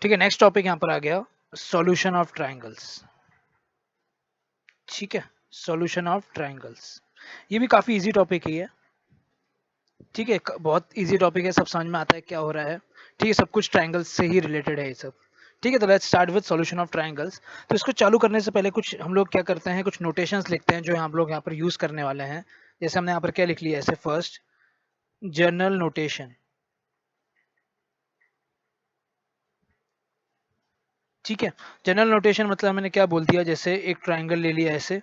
ठीक है, next topic यहाँ पर आ गया सॉल्यूशन ऑफ ट्रायंगल्स। ठीक है, सॉल्यूशन ऑफ ट्रायंगल्स, ये भी काफी इजी टॉपिक ही है। ठीक है, बहुत इजी टॉपिक है, सब समझ में आता है क्या हो रहा है। ठीक है, सब कुछ ट्रायंगल्स से ही रिलेटेड है ये सब। ठीक है, तो let's start with solution of triangles. तो इसको चालू करने से पहले कुछ हम लोग क्या करते हैं, कुछ नोटेशंस लिखते हैं जो हम लोग यहाँ पर यूज करने वाले हैं। जैसे हमने यहाँ पर क्या लिख लिया, ऐसे फर्स्ट जनरल नोटेशन। ठीक है, जनरल नोटेशन मतलब मैंने क्या बोल दिया, जैसे एक ट्रायंगल ले लिया ऐसे।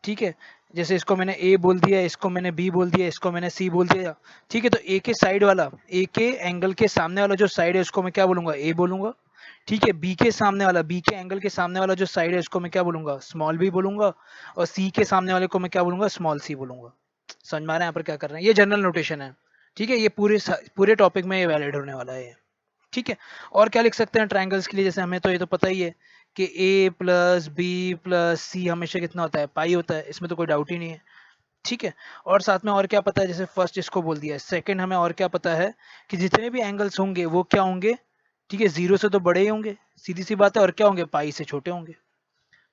ठीक है, जैसे इसको मैंने ए बोल दिया, इसको मैंने बी बोल दिया, इसको मैंने सी बोल दिया। ठीक है, तो ए के साइड वाला, ए के एंगल के सामने वाला जो साइड है उसको मैं क्या बोलूंगा, ए बोलूंगा। ठीक है, बी के सामने वाला, बी के एंगल के सामने वाला जो साइड है उसको मैं क्या बोलूंगा, स्मॉल बी बोलूंगा। और सी के सामने वाले को मैं क्या बोलूंगा, स्मॉल सी बोलूंगा। समझ में आ रहा है यहाँ पर क्या कर रहे हैं, ये जनरल नोटेशन है। ठीक है, ये पूरे टॉपिक में ये वैलिड होने वाला है। ठीक है, और क्या लिख सकते हैं ट्रायंगल्स के लिए, जैसे हमें तो ये तो पता ही है कि ए प्लस बी प्लस सी हमेशा कितना होता है, पाई होता है, इसमें तो कोई डाउट ही नहीं है। ठीक है, और साथ में और क्या पता है, जैसे फर्स्ट इसको बोल दिया है, सेकंड हमें और क्या पता है कि जितने भी एंगल्स होंगे वो क्या होंगे, ठीक है, जीरो से तो बड़े ही होंगे, सीधी सी बात है, और क्या होंगे, पाई से छोटे होंगे।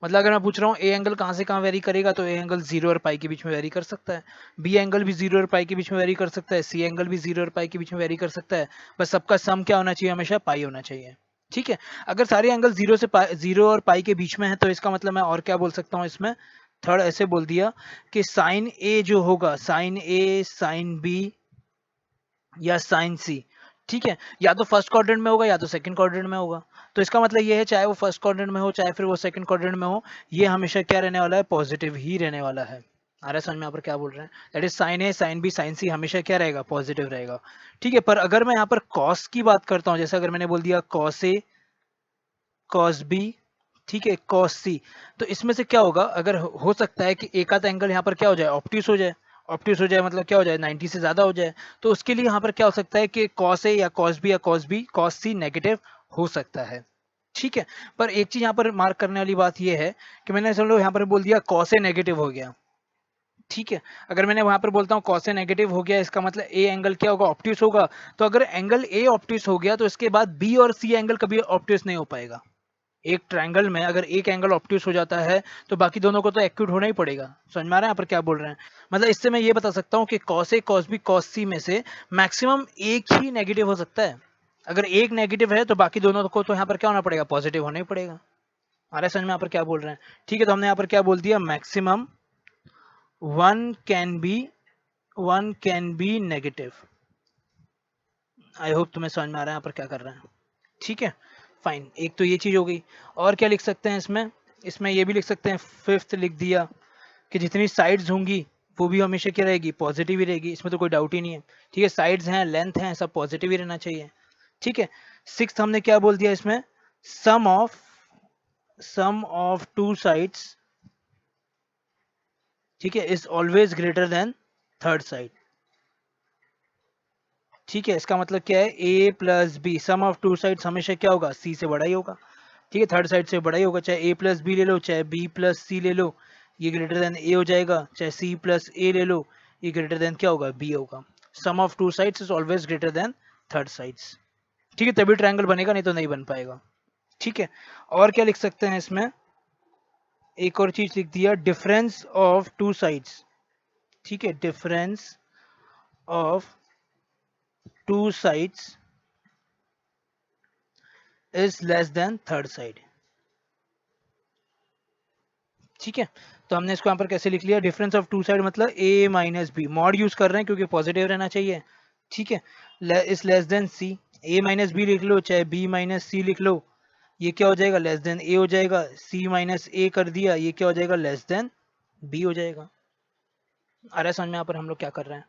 मतलब अगर मैं पूछ रहा हूँ ए एंगल कहाँ से कहाँ वेरी करेगा, तो ए एंगल जीरो और पाई के बीच में वेरी कर सकता है। बी एंगल भी जीरो और पाई के बीच में वेरी कर सकता है, सी एंगल भी जीरो और पाई के बीच में वेरी कर सकता है। बस सबका सम क्या होना चाहिए, हमेशा पाई होना चाहिए। ठीक है, अगर सारे एंगल जीरो और पाई के बीच में है, तो इसका मतलब मैं और क्या बोल सकता हूँ इसमें, थर्ड ऐसे बोल दिया कि साइन ए जो होगा, साइन ए साइन बी या साइन सी, ठीक है, या तो फर्स्ट क्वाड्रेंट में होगा या तो सेकंड क्वाड्रेंट में होगा। तो इसका मतलब ये है, चाहे वो फर्स्ट क्वाड्रेंट में हो चाहे फिर वो सेकंड क्वाड्रेंट में हो, ये हमेशा क्या रहने वाला है, पॉजिटिव ही रहने वाला है। आ रहा है समझ में यहाँ पर क्या बोल रहे हैं, that is sine A sine B sine C हमेशा क्या रहेगा, पॉजिटिव रहेगा। ठीक है, पर अगर मैं यहाँ पर कॉस की बात करता हूँ, जैसे अगर मैंने बोल दिया कॉस ए कॉस बी, ठीक है, कॉस सी, तो इसमें से क्या होगा, अगर हो सकता है कि एक आधा एंगल यहाँ पर क्या हो जाए, ऑप्टिस हो जाए। ऑप्टिस हो जाए मतलब क्या हो जाए, 90 से ज्यादा हो जाए। तो उसके लिए यहाँ पर क्या हो सकता है कि कॉस ए या कॉस बी या कॉस सी नेगेटिव हो सकता है। ठीक है, पर एक चीज यहाँ पर मार्क करने वाली बात यह है कि मैंने चलो यहाँ पर बोल दिया कॉस ए नेगेटिव हो गया। ठीक है, अगर मैंने वहां पर बोलता हूँ कॉस ए नेगेटिव हो गया, इसका मतलब ए एंगल क्या होगा, ऑप्टिस होगा। तो अगर एंगल ए ऑप्टिस हो गया, तो इसके बाद बी और सी एंगल कभी ऑप्टिस नहीं हो पाएगा। एक ट्रायंगल में अगर एक एंगल ऑप्टिस हो जाता है, तो बाकी दोनों को तो एक्यूट होना ही पड़ेगा। समझ में आ रहा है यहाँ पर क्या बोल रहे हैं, मतलब इससे मैं ये बता सकता हूँ कि cos a cos b cos सी में से मैक्सिमम एक ही नेगेटिव हो सकता है। अगर एक नेगेटिव है तो बाकी दोनों को तो यहाँ पर क्या होना पड़ेगा, पॉजिटिव होना ही पड़ेगा। आ रहा है समझ में यहाँ पर क्या बोल रहे हैं। ठीक है, तो हमने यहाँ पर क्या बोल दिया, maximum one can be negative. I hope तुम्हें समझ में आ रहा है यहाँ पर क्या कर रहे हैं। ठीक है, फाइन, एक तो ये चीज हो गई। और क्या लिख सकते हैं इसमें, इसमें ये भी लिख सकते हैं, फिफ्थ लिख दिया कि जितनी साइड्स होंगी वो भी हमेशा क्या रहेगी, पॉजिटिव ही रहेगी, इसमें तो कोई डाउट ही नहीं है। ठीक है, साइड्स हैं लेंथ है सब पॉजिटिव ही रहना चाहिए। ठीक है, सिक्स्थ हमने क्या बोल दिया इसमें, सम ऑफ टू साइड्स, ठीक है, is always greater than third side. ठीक है, इसका मतलब क्या है, A plus B sum of two sides हमेशा क्या होगा, सी से बड़ा ही होगा। ठीक है, थर्ड साइड से बड़ा ही होगा, चाहे ए प्लस बी ले लो चाहे बी प्लस सी ले लो, ये ग्रेटर देन ए हो जाएगा, चाहे सी प्लस ए ले लो, ये ग्रेटर देन क्या होगा, बी होगा। Sum of two sides is always greater than third sides. ठीक है, तभी ट्रायंगल बनेगा, नहीं तो नहीं बन पाएगा। ठीक है, और क्या लिख सकते हैं इसमें, एक और चीज लिख दिया, डिफरेंस ऑफ टू साइड्स। ठीक है, difference of two sides is less than third side. ठीक है, तो हमने इसको यहाँ पर कैसे लिख लिया, डिफरेंस ऑफ टू साइड मतलब ए माइनस बी, मॉड यूज कर रहे हैं क्योंकि पॉजिटिव रहना चाहिए। ठीक है, इस लेस देन सी, ए माइनस बी लिख लो चाहे बी माइनस सी लिख लो, ये क्या हो जाएगा, लेस देन ए हो जाएगा, सी माइनस ए कर दिया, ये क्या हो जाएगा, लेस देन बी हो जाएगा। आ रहा है समझ में यहाँ पर हम लोग क्या कर रहे हैं।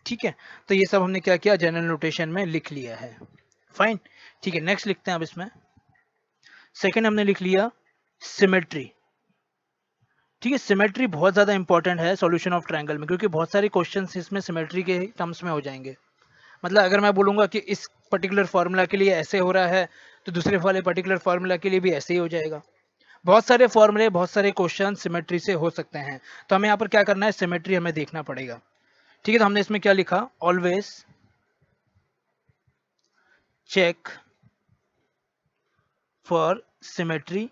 ठीक है, तो ये सब हमने क्या किया, जनरल नोटेशन में लिख लिया है। फाइन, ठीक है, नेक्स्ट लिखते हैं अब इसमें, सेकेंड हमने लिख लिया सिमेट्री। ठीक है, सिमेट्री बहुत ज्यादा इंपॉर्टेंट है सॉल्यूशन ऑफ ट्रायंगल में, क्योंकि बहुत सारे क्वेश्चंस इसमें सिमेट्री के टर्म्स में हो जाएंगे। मतलब अगर मैं बोलूंगा कि इस पर्टिकुलर फॉर्मूला के लिए ऐसे हो रहा है, तो दूसरे वाले पर्टिकुलर फॉर्मूला के लिए भी ऐसे ही हो जाएगा। बहुत सारे फॉर्मूले बहुत सारे क्वेश्चन सिमेट्री से हो सकते हैं, तो हमें यहाँ पर क्या करना है, सिमेट्री हमें देखना पड़ेगा। ठीक है, तो हमने इसमें क्या लिखा, ऑलवेज चेक फॉर सिमेट्री,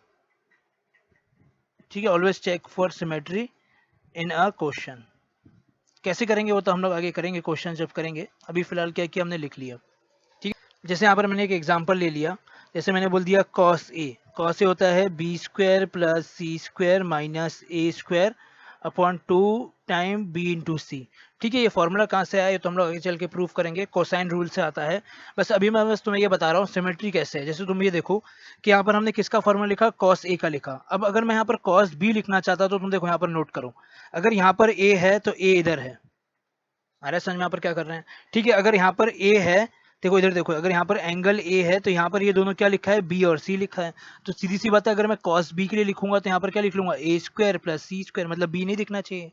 ठीक है, always check for symmetry in a question. कैसे करेंगे वो तो हम लोग आगे करेंगे, क्वेश्चन जब करेंगे। अभी फिलहाल क्या किया हमने, लिख लिया। ठीक है, जैसे यहाँ पर मैंने एक एग्जांपल ले लिया, जैसे मैंने बोल दिया कॉस ए। कॉस ए होता है B square plus C square minus A square upon 2 time B into C. ठीक है, ये फॉर्मूला कहाँ से आया ये तो हम लोग आगे चल के प्रूव करेंगे, कोसाइन रूल से आता है। बस अभी मैं बस तुम्हें ये बता रहा हूँ सिमेट्री कैसे है। जैसे तुम ये देखो कि यहाँ पर हमने किसका फॉर्मूला लिखा, कॉस ए का लिखा। अब अगर मैं यहाँ पर कॉस बी लिखना चाहता तो तुम देखो यहाँ पर नोट करो, अगर यहाँ पर ए है तो ए इधर है। आ रहा है समझ में यहाँ पर क्या कर रहे हैं? ठीक है, अगर यहाँ पर ए है, देखो इधर देखो, अगर यहाँ पर एंगल ए है तो यहाँ पर ये दोनों क्या लिखा है, बी और सी लिखा है। तो सीधी सी बात है, अगर मैं कॉस बी के लिए लिखूंगा तो यहाँ पर क्या लिख लूंगा, ए स्क्वायर प्लस सी स्क्वायर, मतलब बी नहीं दिखना चाहिए।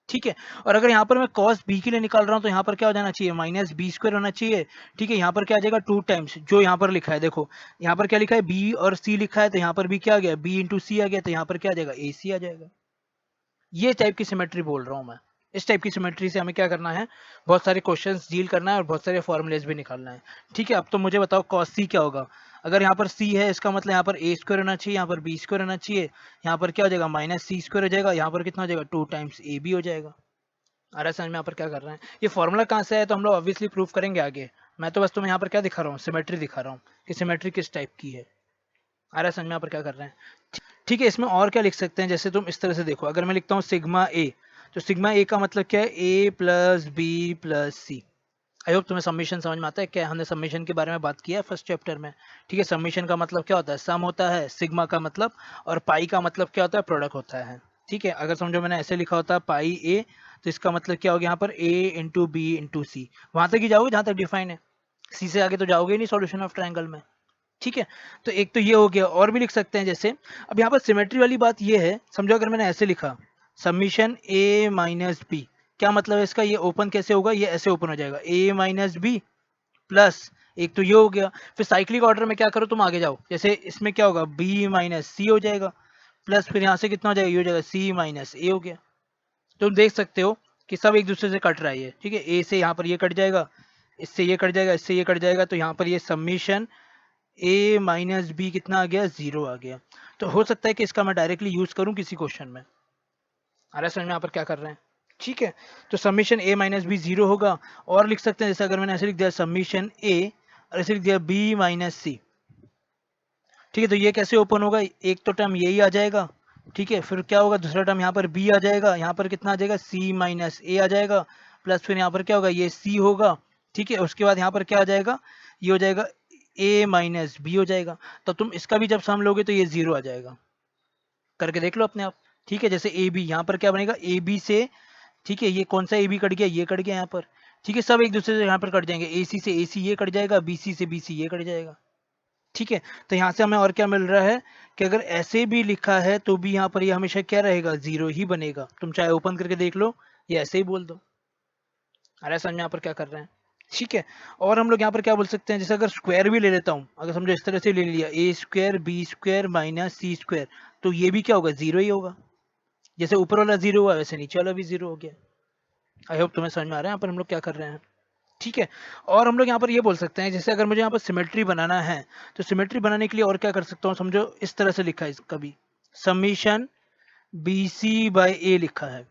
ठीक है, और अगर यहाँ पर मैं कॉस बी के लिए निकाल रहा हूँ तो यहाँ पर क्या हो जाना चाहिए, माइनस बी स्क्वायर होना चाहिए। ठीक है, यहाँ पर क्या आ जाएगा, 2 टाइम्स जो यहाँ पर लिखा है, देखो यहाँ पर क्या लिखा है, बी और सी लिखा है, तो यहाँ पर भी क्या आ गया, बी इंटू सी आ गया, तो यहाँ पर क्या आ जाएगा, ए सी आ जाएगा। ये टाइप की सिमेट्री बोल रहा हूँ मैं। इस टाइप की सिमेट्री से हमें क्या करना है, बहुत सारे क्वेश्चंस डील करना है और बहुत सारे फॉर्मूलेज भी निकालना है। ठीक है, अब तो मुझे बताओ कॉस सी क्या होगा। अगर यहाँ पर सी है इसका मतलब यहाँ पर ए स्क्वायर होना चाहिए, यहाँ पर बी स्क्वायर होना चाहिए, यहाँ पर क्या हो जाएगा, माइनस सी स्क्वायर हो जाएगा, यहाँ पर कितना हो जाएगा, 2 टाइम्स ए बी हो जाएगा। आ रहा है समझ में यहाँ पर क्या कर रहे हैं? ये फॉर्मूला कहाँ से है तो हम लोग ऑब्वियसली प्रूव करेंगे आगे। मैं तो बस तुम्हें यहाँ पर क्या दिखा रहा हूँ, सिमेट्री दिखा रहा हूँ कि सिमेट्री किस टाइप की है। आ रहा है समझ में यहाँ पर क्या कर रहे हैं? ठीक है, इसमें और क्या लिख सकते हैं, जैसे तुम इस तरह से देखो, अगर मैं लिखता हूँ सिग्मा ए, तो सिग्मा ए का मतलब क्या है, A plus B plus C. I hope तुम्हें समीशन समझ में आता है। क्या हमने समीशन के बारे में बात किया है फर्स्ट चैप्टर में? ठीक है, समीशन का मतलब क्या होता है, सम होता है, सिग्मा का मतलब, और पाई का मतलब क्या होता है, प्रोडक्ट होता है। ठीक है, अगर समझो मैंने ऐसे लिखा होता पाई ए, तो इसका मतलब क्या होगा, यहाँ पर ए इंटू बी इंटू सी, वहां तक ही जाओगे जहां तक डिफाइन है, सी से आगे तो जाओगे ही नहीं सॉल्यूशन ऑफ ट्रायंगल में। ठीक है, तो एक तो ये हो गया, और भी लिख सकते हैं जैसे, अब यहाँ पर सिमेट्री वाली बात ये है, समझो अगर मैंने ऐसे लिखा समीशन ए माइनस बी, क्या मतलब है इसका, ये ओपन कैसे होगा, ये ऐसे ओपन हो जाएगा, ए माइनस बी प्लस, एक तो ये हो गया, फिर साइक्लिक ऑर्डर में क्या करो तुम आगे जाओ, जैसे इसमें क्या होगा, बी माइनस सी हो जाएगा, प्लस फिर यहाँ से कितना हो जाएगा, ये हो जाएगा सी माइनस ए हो गया। तुम देख सकते हो कि सब एक दूसरे से कट रहा है ये। ठीक है, ए से यहाँ पर ये कट जाएगा, इससे ये कट जाएगा, इससे ये कट जाएगा, तो यहाँ पर ये समीशन ए माइनस बी कितना आ गया, 0 आ गया। तो हो सकता है कि इसका मैं डायरेक्टली यूज करूं किसी क्वेश्चन में। आ रहा है समझ में यहाँ पर क्या कर रहे हैं? ठीक है, तो समीशन ए माइनस बी 0 होगा। और लिख सकते हैं जैसे अगर मैंने ऐसे लिख दिया समीशन ए और ऐसे लिख दिया बी माइनस सी। ठीक है, तो ये कैसे ओपन होगा, एक तो टर्म यही आ जाएगा। ठीक है, फिर क्या होगा, दूसरा टर्म यहाँ पर बी आ जाएगा, यहाँ पर कितना आ जाएगा, सी माइनस ए आ जाएगा, प्लस फिर यहाँ पर क्या होगा, ये सी होगा। ठीक है, उसके बाद यहाँ पर क्या आ जाएगा, ये हो जाएगा ए माइनस बी हो जाएगा। तो तुम इसका भी जब सम लोगे तो ये 0 आ जाएगा, करके देख लो अपने आप। ठीक है, जैसे ए बी, यहाँ पर क्या बनेगा, ए बी से, ठीक है, ये कौन सा ए बी कट गया, ये कट गया यहाँ पर। ठीक है, सब एक दूसरे से यहाँ पर कट जाएंगे, ए सी से ए सी ये कट जाएगा, बी सी से बी सी ये कट जाएगा। ठीक है, तो यहाँ से हमें और क्या मिल रहा है कि अगर ऐसे भी लिखा है तो भी यहाँ पर ये हमेशा क्या रहेगा, 0 ही बनेगा। तुम चाहे ओपन करके देख लो या ऐसे ही बोल दो। अरे समझ में यहाँ पर क्या कर रहे हैं? ठीक है, और हम लोग यहाँ पर क्या बोल सकते हैं, जैसे अगर स्क्वायर भी ले लेता हूँ, अगर समझो इस तरह से ले लिया, ए स्क्वायर बी स्क्वायर माइनस सी स्क्वायर, तो ये भी क्या होगा, 0 ही होगा। जैसे ऊपर वाला 0 हुआ वैसे नीचे वाला भी 0 हो गया। आई होप तुम्हें समझ में आ रहा है यहाँ पर हम लोग क्या कर रहे हैं। ठीक है, और हम लोग यहाँ पर ये बोल सकते हैं, जैसे अगर मुझे यहाँ पर सिमेट्री बनाना है, तो सिमेट्री बनाने के लिए और क्या कर सकता हूँ, समझो इस तरह से लिखा है इसका भी, समीशन बी सी बाई ए लिखा है।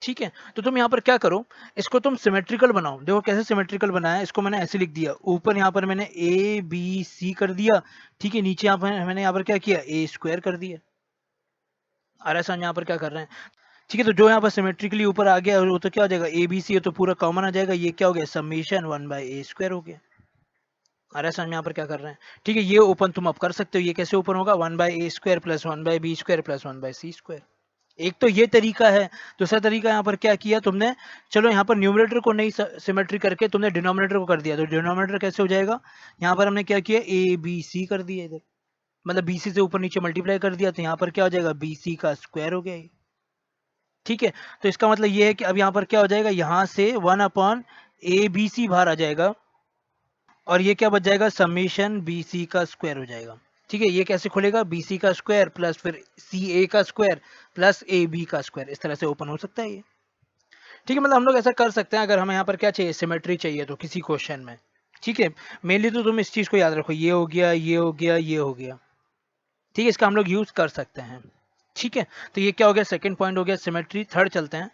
ठीक है, तो तुम यहाँ पर क्या करो, इसको तुम सिमेट्रिकल बनाओ। देखो कैसे सिमेट्रिकल बनाया, इसको मैंने ऐसे लिख दिया, ऊपर यहाँ पर मैंने ए बी सी कर दिया। ठीक है, नीचे यहाँ पर मैंने यहाँ पर क्या किया, ए स्क्वायर कर दिया। आ रहा है समझ में यहाँ पर क्या कर रहे हैं? ठीक है, तो जो यहाँ पर सिमेट्रिकली ऊपर आ गया वो तो क्या हो जाएगा, ए बी सी है तो पूरा कॉमन आ जाएगा, ये क्या हो गया, समीशन 1 बाई ए स्क्वायर हो गया। आ रहा है समझ में यहाँ पर क्या कर रहे हैं? ठीक है, ये ओपन तुम अब कर सकते हो, ये कैसे ओपन होगा, 1 by a square plus 1 by b square plus 1 by c square. एक तो ये तरीका है। दूसरा तरीका यहाँ पर क्या किया तुमने, चलो यहाँ पर न्यूमरेटर को नहीं सिमेट्री करके तुमने डिनोमिनेटर को कर दिया, तो डिनोमिनेटर कैसे हो जाएगा, यहाँ पर हमने क्या किया, ए बी सी कर दिया इधर, मतलब बी सी से ऊपर नीचे मल्टीप्लाई कर दिया, तो यहाँ पर क्या हो जाएगा, बी सी का स्क्वायर हो गया ये। ठीक है, तो इसका मतलब ये है कि अब यहाँ पर क्या हो जाएगा, यहाँ से 1 अपॉन ए बी सी बाहर आ जाएगा, और ये क्या बच जाएगा, समीशन बी सी का स्क्वायर हो जाएगा। ठीक है, ये कैसे खुलेगा, बी सी का स्क्वायर प्लस फिर सी ए का स्क्वायर प्लस ए बी का स्क्वायर, इस तरह से ओपन हो सकता है ये। ठीक है, मतलब हम लोग ऐसा कर सकते हैं अगर हमें यहाँ पर क्या चाहिए, सिमेट्री चाहिए तो किसी क्वेश्चन में। ठीक है, मेनली तो तुम इस चीज को याद रखो, ये हो गया, ये हो गया, ये हो गया। ठीक है, इसका हम लोग यूज कर सकते हैं। ठीक है, तो ये क्या हो गया, सेकंड पॉइंट हो गया सिमेट्री। थर्ड चलते हैं।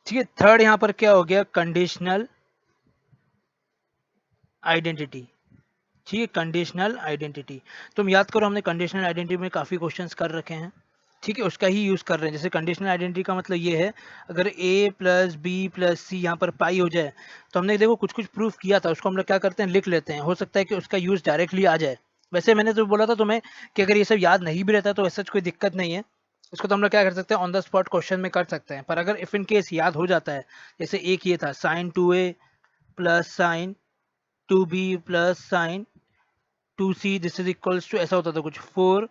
ठीक है, थर्ड यहाँ पर क्या हो गया, कंडीशनल आइडेंटिटी। ठीक है, कंडीशनल आइडेंटिटी। तुम याद करो, हमने कंडीशनल आइडेंटिटी में काफी क्वेश्चंस कर रखे हैं। ठीक है, उसका ही यूज कर रहे हैं। जैसे कंडीशनल आइडेंटिटी का मतलब ये है, अगर a प्लस बी प्लस सी यहाँ पर पाई हो जाए, तो हमने देखो कुछ कुछ प्रूफ किया था, उसको हम लोग क्या करते हैं, लिख लेते हैं। हो सकता है कि उसका यूज डायरेक्टली आ जाए। वैसे मैंने तो बोला था तुम्हें कि अगर ये सब याद नहीं भी रहता तो ऐसा कोई दिक्कत नहीं है, इसको तो हम लोग क्या कर सकते हैं, ऑन द स्पॉट क्वेश्चन में कर सकते हैं। पर अगर इफ इन केस याद हो जाता है, जैसे एक ये था sine 2a plus sine 2b plus sine 2c this is equals to, ऐसा होता था कुछ, 4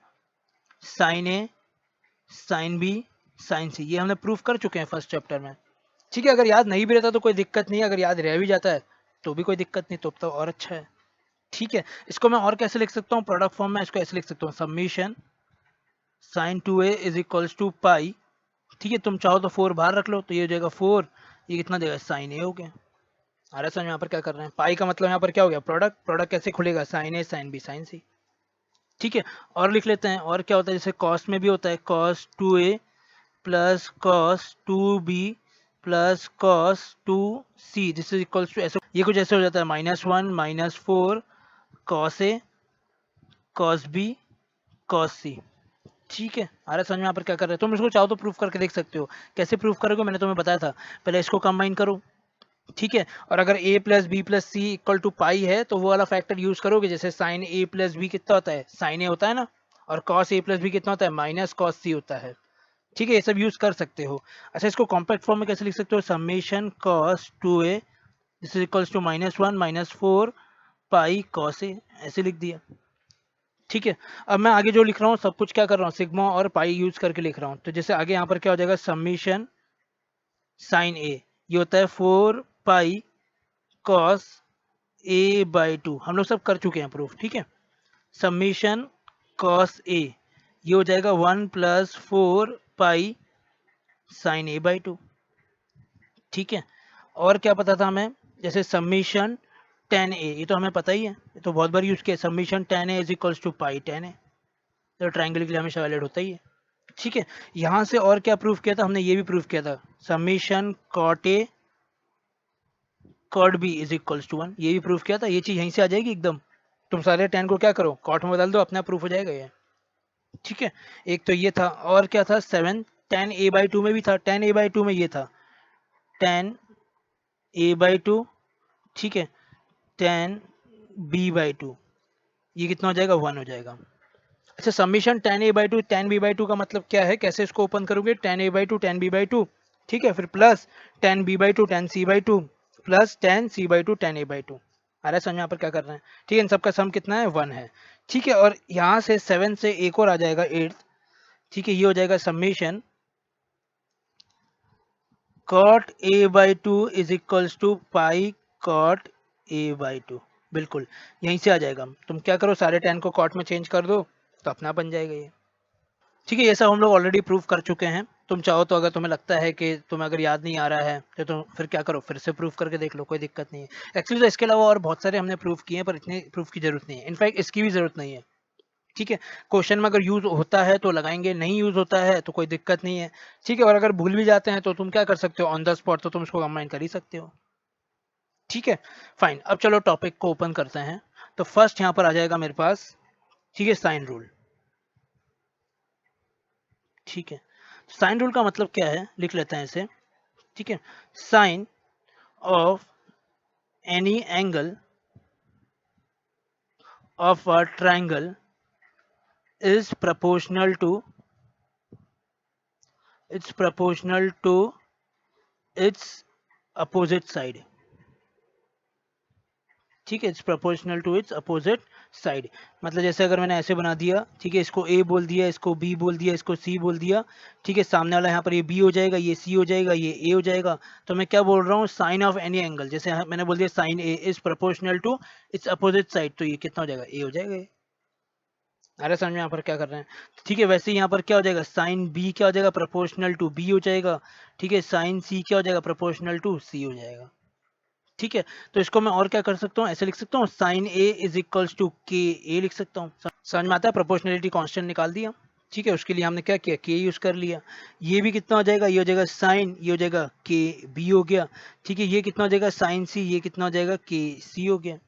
साइन ए साइन बी साइन सी। ये हमने प्रूफ कर चुके हैं फर्स्ट चैप्टर में। ठीक है, अगर याद नहीं भी रहता तो कोई दिक्कत नहीं है, अगर याद रह भी जाता है तो भी कोई दिक्कत नहीं, तो और अच्छा है। ठीक है, इसको मैं और कैसे लिख सकता हूँ, प्रोडक्ट फॉर्म में इसको ऐसे लिख सकता हूँ, summation sine 2a is equals to pi. ठीक है, तुम चाहो तो 4 बाहर रख लो, तो ये हो जाएगा 4, ये कितना देगा, साइन ए हो गया। आ रहा है समझ में यहाँ पर क्या कर रहे हैं, पाई का मतलब यहाँ पर क्या हो गया, प्रोडक्ट। प्रोडक्ट कैसे खुलेगा, साइन ए साइन बी साइन सी। ठीक है, और लिख लेते हैं, और क्या होता है, जैसे कॉस में भी होता है, cos 2a plus cos 2b plus cos 2c this is equals to, ऐसे ये कुछ ऐसे हो जाता है, -1 -4 cos a cos b cos c. ठीक है, आ रहा है समझ में यहाँ पर क्या कर रहे हैं। तुम इसको चाहो तो प्रूफ करके देख सकते हो। कैसे प्रूफ करोगे, मैंने तुम्हें बताया था, पहले इसको कंबाइन करो। ठीक है, और अगर a plus B plus C equal to pi है तो वो वाला फैक्टर यूज करोगे। जैसे साइन ए प्लस बी कितना होता है, साइन ए होता है ना, और कॉस ए प्लस बी कितना होता है, माइनस कॉस सी होता है। ठीक है, ये सब यूज कर सकते हो। अच्छा, इसको कॉम्पैक्ट फॉर्म में कैसे लिख सकते हो, summation cos 2a this is equals to -1 -4 pi cos A, ऐसे लिख दिया। ठीक है, अब मैं आगे जो लिख रहा हूँ सब कुछ क्या कर रहा हूँ, सिग्मा और पाई यूज करके लिख रहा हूँ। तो जैसे आगे यहाँ पर क्या हो जाएगा, समेशन साइन ए, ये होता है 4 पाई कॉस a बाई 2, हम लोग सब कर चुके हैं प्रूफ। ठीक है, समेशन कॉस a, ये हो जाएगा 1 plus 4 pi sine a by 2। ठीक है, और क्या पता था हमें, जैसे समेशन टेन ए, ये तो हमें पता ही है, ये तो बहुत बार यूज किया, summation tan A is equals to pi tan A, तो ट्राइंगल के लिए हमेशा वैलिड होता ही है। ठीक है, यहाँ से और क्या प्रूफ किया था हमने, ये भी प्रूफ किया था, summation cot a cot b is equals to 1, ये भी प्रूफ किया था। ये चीज यहीं से आ जाएगी एकदम, तुम सारे टेन को क्या करो, कॉट में बदल दो, अपना प्रूफ हो जाएगा ये। ठीक है, एक तो ये था, और क्या था, 7 टेन ए बाई 2 में भी था, टेन ए बाई 2 में ये था टेन ए बाई 2। ठीक है, टेन बी बाई 2, ये कितना हो जाएगा, 1 हो जाएगा। अच्छा, summation tan a by 2 tan b by 2 का मतलब क्या है, कैसे इसको ओपन करोगे, tan a by 2 tan b by 2। ठीक है, फिर plus tan b by 2 tan c by 2 plus tan c by 2 tan a by 2। आ रहा है समझ में यहाँ पर क्या कर रहे हैं। ठीक है, इन सबका सम कितना है, 1 है। ठीक है, और यहाँ से 7 से एक और आ जाएगा 8। ठीक है, ये हो जाएगा summation cot a by 2 is equals to pi cot a by 2। बिल्कुल यहीं से आ जाएगा, तुम क्या करो, सारे टेन को कॉट में चेंज कर दो, तो अपना बन जाएगा ये। ठीक है, ये सब हम लोग ऑलरेडी प्रूफ कर चुके हैं। तुम चाहो तो, अगर तुम्हें लगता है कि तुम्हें अगर याद नहीं आ रहा है तो तुम फिर क्या करो, फिर से प्रूफ करके देख लो, कोई दिक्कत नहीं है। एक्चुअली तो इसके अलावा और बहुत सारे हमने प्रूफ किए हैं, पर इतने प्रूफ की जरूरत नहीं है, इनफैक्ट इसकी भी जरूरत नहीं है। ठीक है, क्वेश्चन में अगर यूज होता है तो लगाएंगे, नहीं यूज होता है तो कोई दिक्कत नहीं है। ठीक है, और अगर भूल भी जाते हैं तो तुम क्या कर सकते हो, ऑन द स्पॉट तो तुम इसको कंबाइन कर ही सकते हो। ठीक है, फाइन, अब चलो टॉपिक को ओपन करते हैं। तो फर्स्ट यहाँ पर आ जाएगा मेरे पास, ठीक है, साइन रूल। ठीक है, साइन रूल का मतलब क्या है, लिख लेते हैं इसे। ठीक है, sine of any angle of a triangle is proportional to its opposite side। ठीक है, it's proportional to its opposite side. मतलब जैसे अगर मैंने ऐसे बना दिया, ठीक है, इसको ए बोल दिया, इसको बी बोल दिया, इसको सी बोल दिया। ठीक है, सामने वाला यहाँ पर ये बी हो जाएगा, ये सी हो जाएगा, ये ए हो जाएगा। तो मैं क्या बोल रहा हूँ, साइन ऑफ एनी एंगल, जैसे मैंने बोल दिया sine A is proportional to its opposite side, तो ये कितना हो जाएगा, ए हो जाएगा ये। अरे समझ में यहाँ पर क्या कर रहे हैं। ठीक है, वैसे ही यहाँ पर क्या हो जाएगा, साइन बी क्या हो जाएगा, प्रोपोर्शनल टू बी हो जाएगा। ठीक है, साइन सी क्या हो जाएगा, प्रोपोर्शनल टू सी हो जाएगा। ठीक है, तो इसको मैं और क्या कर सकता हूँ, ऐसे लिख सकता हूँ sine A is equals to k a लिख सकता हूँ। समझ में आता है, प्रोपोर्शनलिटी कांस्टेंट निकाल दिया। ठीक है, उसके लिए हमने क्या किया, के यूज कर लिया। ये भी कितना हो जाएगा, ये हो जाएगा साइन, ये हो जाएगा के बी हो गया। ठीक है, ये कितना हो जाएगा साइन सी, ये कितना हो जाएगा के सी हो गया।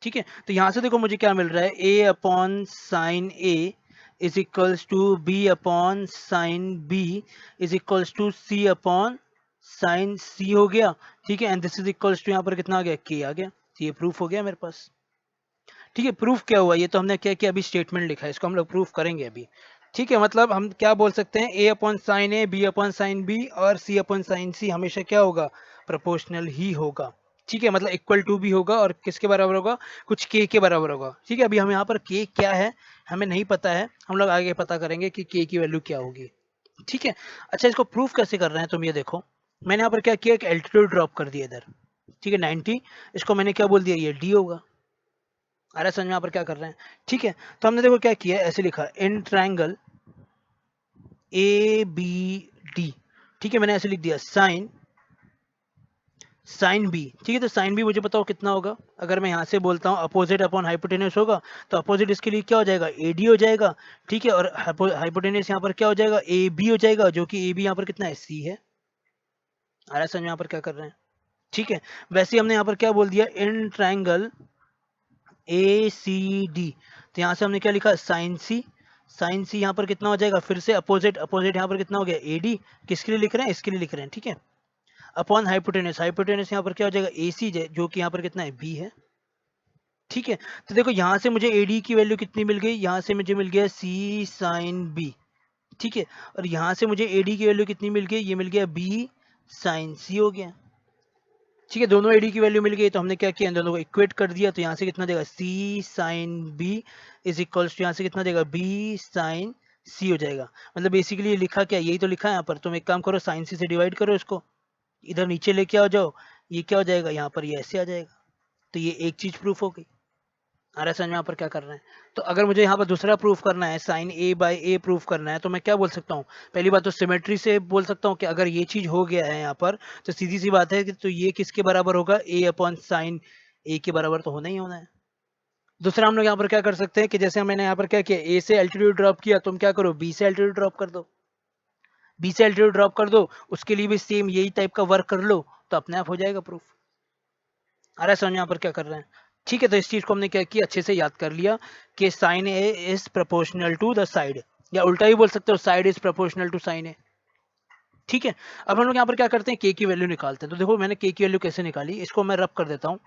ठीक है, तो यहां से देखो मुझे क्या मिल रहा है, A upon sine A is equals to B upon sine B is equals to C upon sine C हो गया। ठीक है, and this is equals to यहाँ पर कितना आ गया, के आ गया। तो ये प्रूफ हो गया मेरे पास। ठीक है, प्रूफ क्या हुआ, ये तो हमने क्या किया, अभी स्टेटमेंट लिखा है, इसको हम लोग प्रूफ करेंगे अभी। ठीक है, मतलब हम क्या बोल सकते हैं, ए अपॉन साइन ए, बी अपॉन साइन बी और सी अपॉन साइन सी हमेशा क्या होगा, प्रोपोर्शनल ही होगा। ठीक है, मतलब इक्वल टू भी होगा और किसके बराबर होगा, कुछ के बराबर होगा। ठीक है, अभी हम यहाँ पर के क्या है हमें नहीं पता है, हम लोग आगे पता करेंगे कि के की वैल्यू क्या होगी। ठीक है, अच्छा इसको प्रूफ कैसे कर रहे हैं तुम ये देखो, मैंने यहाँ पर क्या किया, एक एल्टीट्यूड ड्रॉप कर दिया इधर। ठीक है, 90, इसको मैंने क्या बोल दिया, ये डी होगा। आ रहा है समझ में यहाँ पर क्या कर रहे हैं। ठीक है, तो हमने देखो क्या किया, ऐसे लिखा in triangle a b d. ठीक है, मैंने ऐसे लिख दिया साइन साइन बी। ठीक है, तो साइन बी मुझे बताओ कितना होगा, अगर मैं यहाँ से बोलता हूँ अपोजिट अपॉन हाइपोटेन्यूस होगा, तो अपोजिट इसके लिए क्या हो जाएगा, ए डी हो जाएगा। ठीक है, और हाइपोटेन्यूस यहाँ पर क्या हो जाएगा, ए बी हो जाएगा, जो कि ए बी यहाँ पर कितना है, सी है। आ रहा है समझ में यहाँ पर क्या कर रहे हैं। ठीक है, वैसे ही हमने यहाँ पर क्या बोल दिया, in triangle A C D, तो यहाँ से हमने क्या लिखा, साइन सी। साइन सी यहाँ पर कितना हो जाएगा, फिर से अपोजिट, अपोजिट यहाँ पर कितना हो गया, ए डी। किसके लिए लिख रहे हैं, इसके लिए लिख रहे हैं। ठीक है, अपॉन हाइपोटेनस, हाइपोटेनस यहाँ पर क्या हो जाएगा, ए सी, जो कि यहाँ पर कितना है, बी है। ठीक है, तो देखो यहाँ से मुझे एडी की वैल्यू कितनी मिल गई, यहाँ से मुझे मिल गया सी साइन बी। ठीक है, और यहाँ से मुझे एडी की वैल्यू कितनी मिल गई, ये मिल गया बी साइन सी हो गया। ठीक है, दोनों एडी की वैल्यू मिल गई, तो हमने क्या किया, इन दोनों को इक्वेट कर दिया, तो यहाँ से कितना देगा, C sine B is equals to यहाँ से कितना देगा, बी साइन सी हो जाएगा। मतलब बेसिकली लिखा क्या, यही तो लिखा है यहाँ पर। तुम एक काम करो, साइन सी से डिवाइड करो इसको, इधर नीचे लेके आ जाओ, ये क्या हो जाएगा, यहाँ पर ये ऐसे आ जाएगा। तो ये एक चीज प्रूफ हो गई। आ रहा है समझ में यहाँ पर क्या कर रहे हैं। तो अगर मुझे यहाँ पर दूसरा प्रूफ करना है, sine a by a proof करना है, तो मैं क्या बोल सकता हूँ, पहली बात तो सिमेट्री से बोल सकता हूँ कि अगर ये चीज हो गया है यहाँ पर, तो सीधी सी बात है कि तो ये किसके बराबर होगा, ए अपॉन साइन ए के बराबर तो होना ही होना है। दूसरा हम लोग यहाँ पर क्या कर सकते हैं कि जैसे मैंने यहाँ पर क्या किया, ए से एल्टीट्यूड ड्रॉप किया, तुम क्या करो, बी से एल्टीट्यूड ड्रॉप कर दो। बी से एल्टीट्यूड ड्रॉप कर दो, उसके लिए भी सेम यही टाइप का वर्क कर लो, तो अपने आप हो जाएगा प्रूफ। आ रहा है समझ यहाँ पर क्या कर रहे हैं। ठीक है, तो इस चीज को हमने क्या किया, अच्छे से याद कर लिया कि sine A is proportional to the side, या उल्टा ही बोल सकते हो, side is proportional to sine A. ठीक है, अब हम लोग यहाँ पर क्या करते हैं, के की वैल्यू निकालते हैं। तो देखो मैंने के की वैल्यू कैसे निकाली, इसको मैं रब कर देता हूँ।